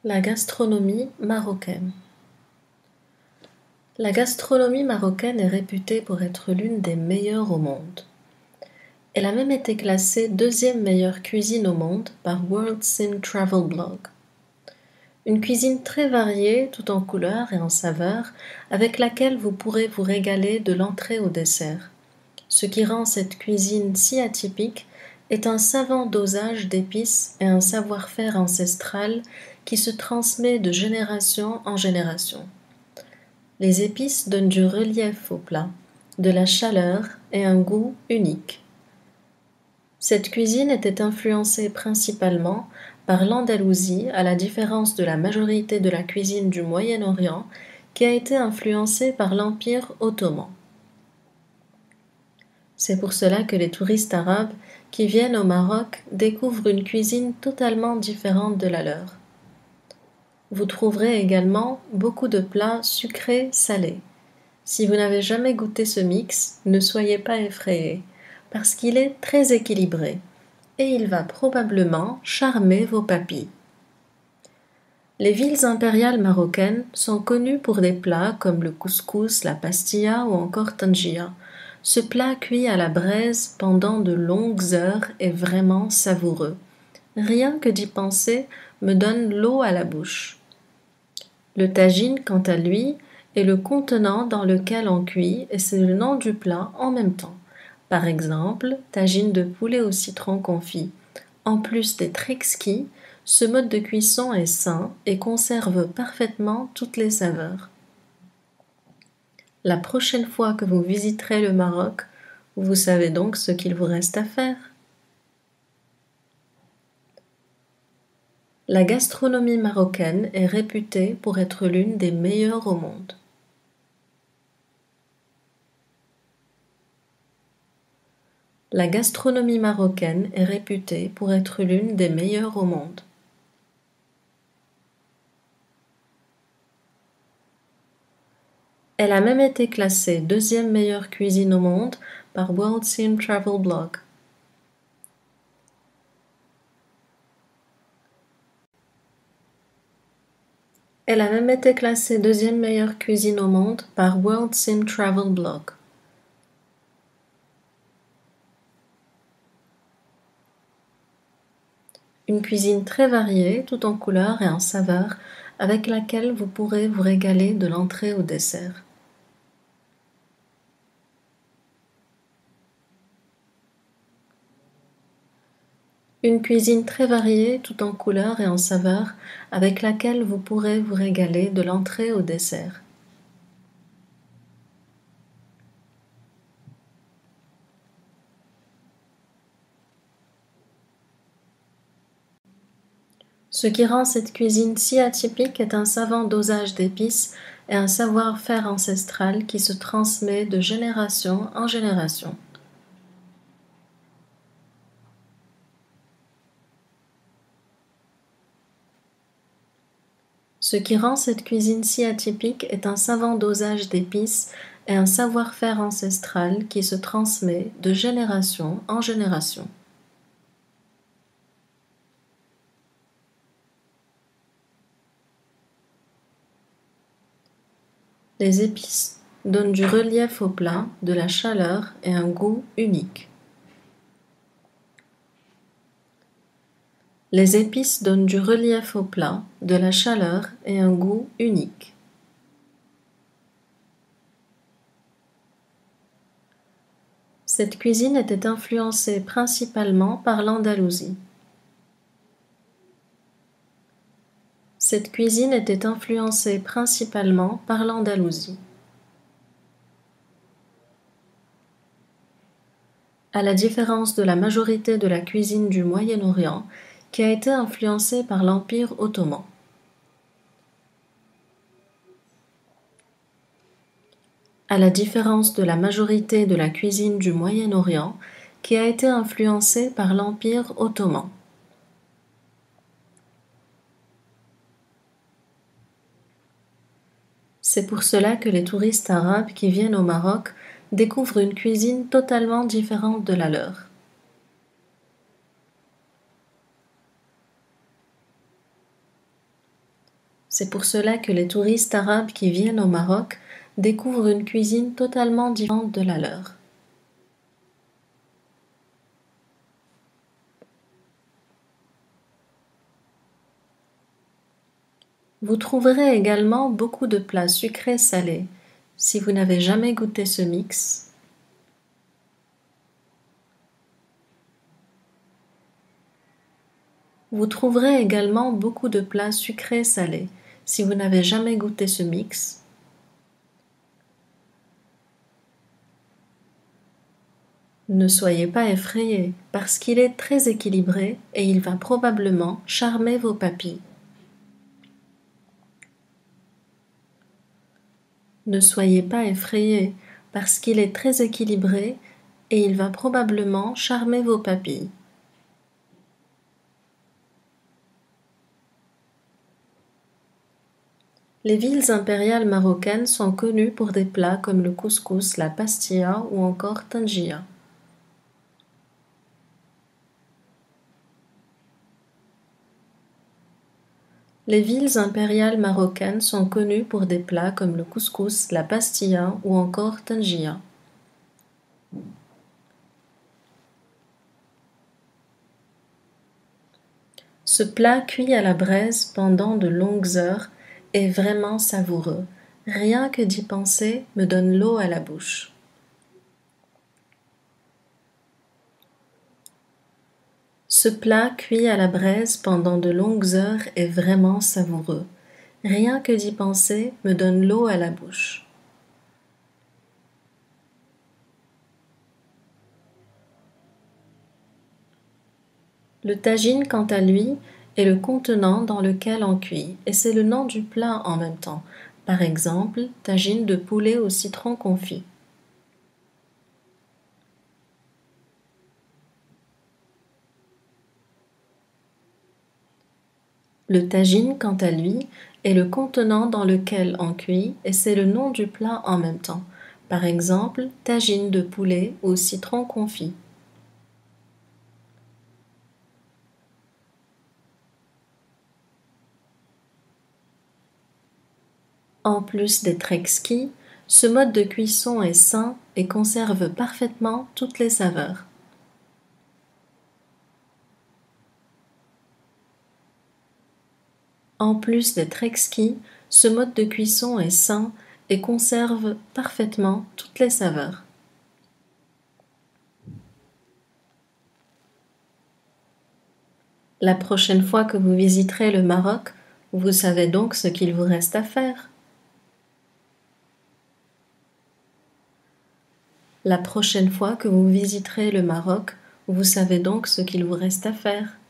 La gastronomie marocaine. La gastronomie marocaine est réputée pour être l'une des meilleures au monde. Elle a même été classée deuxième meilleure cuisine au monde par World Sin Travel Blog. Une cuisine très variée, tout en couleurs et en saveurs, avec laquelle vous pourrez vous régaler de l'entrée au dessert. Ce qui rend cette cuisine si atypique est un savant dosage d'épices et un savoir-faire ancestral qui se transmet de génération en génération. Les épices donnent du relief au plat, de la chaleur et un goût unique. Cette cuisine était influencée principalement par l'Andalousie, à la différence de la majorité de la cuisine du Moyen-Orient, qui a été influencée par l'Empire ottoman. C'est pour cela que les touristes arabes qui viennent au Maroc découvrent une cuisine totalement différente de la leur. Vous trouverez également beaucoup de plats sucrés salés. Si vous n'avez jamais goûté ce mix, ne soyez pas effrayés, parce qu'il est très équilibré et il va probablement charmer vos papilles. Les villes impériales marocaines sont connues pour des plats comme le couscous, la pastilla ou encore tangia. Ce plat cuit à la braise pendant de longues heures est vraiment savoureux. Rien que d'y penser me donne l'eau à la bouche. Le tagine, quant à lui, est le contenant dans lequel on cuit et c'est le nom du plat en même temps. Par exemple, tagine de poulet au citron confit. En plus d'être exquis, ce mode de cuisson est sain et conserve parfaitement toutes les saveurs. La prochaine fois que vous visiterez le Maroc, vous savez donc ce qu'il vous reste à faire. La gastronomie marocaine est réputée pour être l'une des meilleures au monde. La gastronomie marocaine est réputée pour être l'une des meilleures au monde. Elle a même été classée deuxième meilleure cuisine au monde par World Sin Travel Blog. Elle a même été classée deuxième meilleure cuisine au monde par World Sin Travel Blog. Une cuisine très variée, tout en couleurs et en saveurs, avec laquelle vous pourrez vous régaler de l'entrée au dessert. Une cuisine très variée, tout en couleurs et en saveurs, avec laquelle vous pourrez vous régaler de l'entrée au dessert. Ce qui rend cette cuisine si atypique est un savant dosage d'épices et un savoir-faire ancestral qui se transmet de génération en génération. Ce qui rend cette cuisine si atypique est un savant dosage d'épices et un savoir-faire ancestral qui se transmet de génération en génération. Les épices donnent du relief au plat, de la chaleur et un goût unique. Les épices donnent du relief au plat, de la chaleur et un goût unique. Cette cuisine était influencée principalement par l'Andalousie. Cette cuisine était influencée principalement par l'Andalousie. À la différence de la majorité de la cuisine du Moyen-Orient, qui a été influencée par l'Empire ottoman. À la différence de la majorité de la cuisine du Moyen-Orient, qui a été influencée par l'Empire ottoman. C'est pour cela que les touristes arabes qui viennent au Maroc découvrent une cuisine totalement différente de la leur. C'est pour cela que les touristes arabes qui viennent au Maroc découvrent une cuisine totalement différente de la leur. Vous trouverez également beaucoup de plats sucrés salés. Si vous n'avez jamais goûté ce mix, vous trouverez également beaucoup de plats sucrés salés. Si vous n'avez jamais goûté ce mix, ne soyez pas effrayés parce qu'il est très équilibré et il va probablement charmer vos papilles. Ne soyez pas effrayés parce qu'il est très équilibré et il va probablement charmer vos papilles. Les villes impériales marocaines sont connues pour des plats comme le couscous, la pastilla ou encore tangia. Les villes impériales marocaines sont connues pour des plats comme le couscous, la pastilla ou encore tangia. Ce plat cuit à la braise pendant de longues heures est vraiment savoureux. Rien que d'y penser me donne l'eau à la bouche. Ce plat cuit à la braise pendant de longues heures est vraiment savoureux. Rien que d'y penser me donne l'eau à la bouche. Le tagine, quant à lui, est le contenant dans lequel on cuit, et c'est le nom du plat en même temps. Par exemple, tagine de poulet au citron confit. Le tagine, quant à lui, est le contenant dans lequel on cuit, et c'est le nom du plat en même temps. Par exemple, tagine de poulet au citron confit. En plus d'être exquis, ce mode de cuisson est sain et conserve parfaitement toutes les saveurs. En plus d'être exquis, ce mode de cuisson est sain et conserve parfaitement toutes les saveurs. La prochaine fois que vous visiterez le Maroc, vous savez donc ce qu'il vous reste à faire. La prochaine fois que vous visiterez le Maroc, vous savez donc ce qu'il vous reste à faire.